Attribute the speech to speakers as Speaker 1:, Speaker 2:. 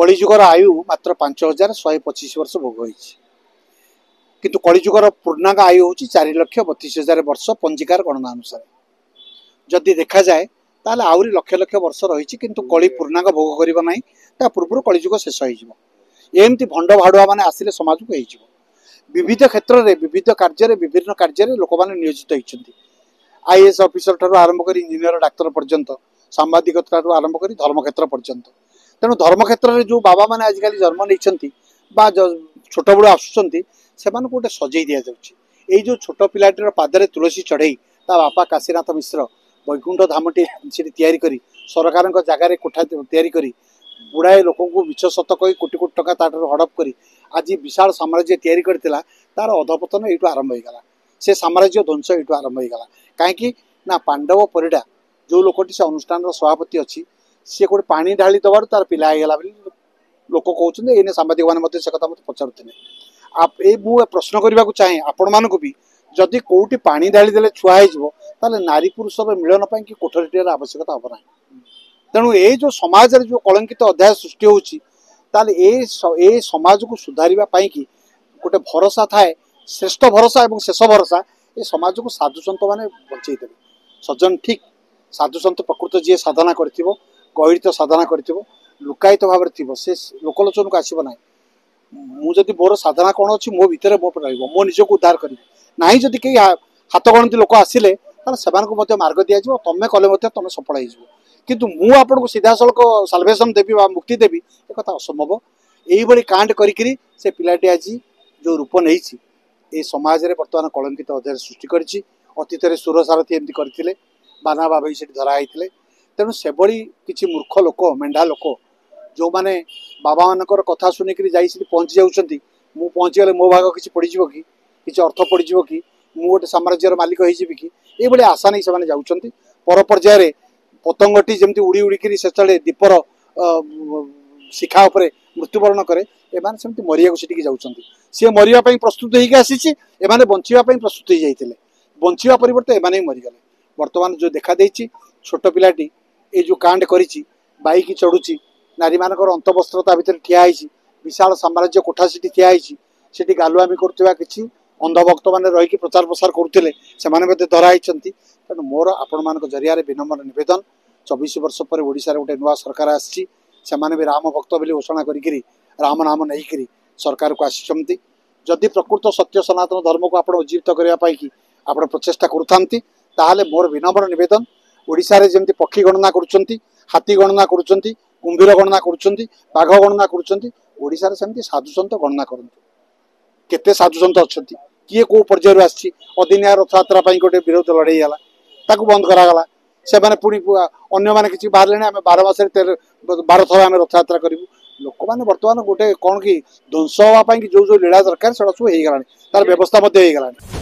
Speaker 1: कलिजुगर आयु मात्र 5125 वर्ष भोग होती किंतु कलिजुगर पूर्णांग आयु हूँ 4,32,000 वर्ष पंजिकार गणना अनुसार जदि देखा जाए ताले आउरी लक्ष लक्ष वर्ष रही किंतु कली पूर्णांग भोग करिबो नाही ता पूर्व कलिजुग शेष हो एमती भंड भाड़ुआ मैंने आसिले समाज को हो विविध क्षेत्र में विविध कार्य विभिन्न कार्य लोक मैंने नियोजित होती आईएएस ऑफिसर ठारू आरंभ कर इंजीनियर डाक्तर पर्यंत सांबादिकता आरंभ कर धर्म क्षेत्र पर्यंत तेणु धर्म क्षेत्र में जो बाबा मैंने आजिकल जन्म नहीं छोट बड़ आसुँच से गोटे सजई दि जाऊँगी जो छोट पिलाटीर पादरे तुलसी चढ़ई ता बापा काशीनाथ मिश्र वैकुंठ धामटी तैयारी करी सरकार जगार कोठा तैयारी करी गुड़ाए लोक विष शत कही कोटी कोटी टका तार हड़प कर आज विशाल साम्राज्य तैयारी करथिला तार अधपतन यू आरंभ होगा से साम्राज्य ध्वंस यू आरंभ होगा कहीं ना पांडव परिडा जो लोकटी से अनुष्ठान सभापति अच्छी सी गोटे पानी ढाली दबार तार पिला लोक कहते हैं सांबादिक मैंने से कथा मत पचारुले मुझे प्रश्न करने को चाहे आपण मानक भी जदि कौटी पानी ढाली देले छुआ हो नारी पुरुषर मिलन पाई कि कोठरीटिर आवश्यकता हम ना तेणु ये जो समाज जो कलंकित अध्याय सृष्टि होती समाज को सुधारवाई कि गोटे भरोसा थाए श्रेष्ठ भरोसा और शेष भरोसा ये समाज को साधु सत मैंने बचेदेवे सज्जन ठीक साधु सत प्रकृत जी साधना कर गहित साधना कर लुकायित भाव में से लोकलोचन को आसब ना मुझे मोर साधना कौन अच्छी मो भितर मो मो निज को उद्धार करी ना जदि कई हाथ गणती लोक आसिले से मार्ग दि जाए तुम कले तुम सफल हो किंतु मु आपको सीधा सड़क साल्वेसन देवी मुक्ति देवी एक कथा असंभव यही कांड करी से पिलाटी आज जो रूप नहीं समाज में बर्तमान कलंकित अध्याय सृष्टि करी अतीत सुर सारथी एमती करते बाना बाबई से धराई तेणु से किसी मूर्ख लोक मेढ़ा लोक जो मैंने बाबा मानकर कथा शुणिक पहुँची जाऊँच मु पहुँचीगले मो भाग किसी पड़ज कि अर्थ पड़ज कि मु गोटे साम्राज्यर मालिक होगी कि ये आशा नहीं से जाऊँच पर पर्यायर पतंगटी जमी उड़ी उड़ी से दीपर शिखा उपर मृत्युवरण करे एमाने सेमती मरिया को जाऊँच सी मरिया प्रस्तुत होगी आसी एमाने बंचापी प्रस्तुत हो जाते बंचा परिवर्ते एमाने ही मरीगले बर्तमान जो देखा देछि छोट पिलाटी ये जो कांड करी बाइक चढ़ुची नारी मानकर अंतवस्त्रता भितर ठिया विशाल साम्राज्य कोठा से ठिया से गालुआमी करुवा किसी अंधभक्त मैंने रही प्रचार प्रसार करुले से धराई तेणु मोर आपण मान जरिया विनम्र नवेदन 24 वर्ष पर ओडिशा गोटे नुआ सरकार आसी भी राम भक्त बोली घोषणा करी राम नाम नहीं सरकार को आसी जदि प्रकृत सत्य सनातन धर्म को आप उज्जीवित करने की आप प्रचेषा करुँचे मोर विनम्र नवेदन ओडिशा रे जमती पक्षी गणना करुँच हाथी गणना करुँच कुंभीर गणना करुँच बाघ गणना करुँच ओडिशा रे सेमती साधु सन्त गणना करंतु केते साधु सन्त अच्छा किए कौ पर्यायर आसी अदिनिया रथयात्रा गोटे विरोध लड़े ताकू बंद करागला से मैंने पुणी अन्य मैंने किसी बाहर आम 12 मास 12 थर आम रथयात्रा करूँ लोक मैंने बर्तमान गोटे कौन कि ध्वंस हाँपाई जो जो लीला दरकार से सब हो गला तार व्यवस्था हो गला।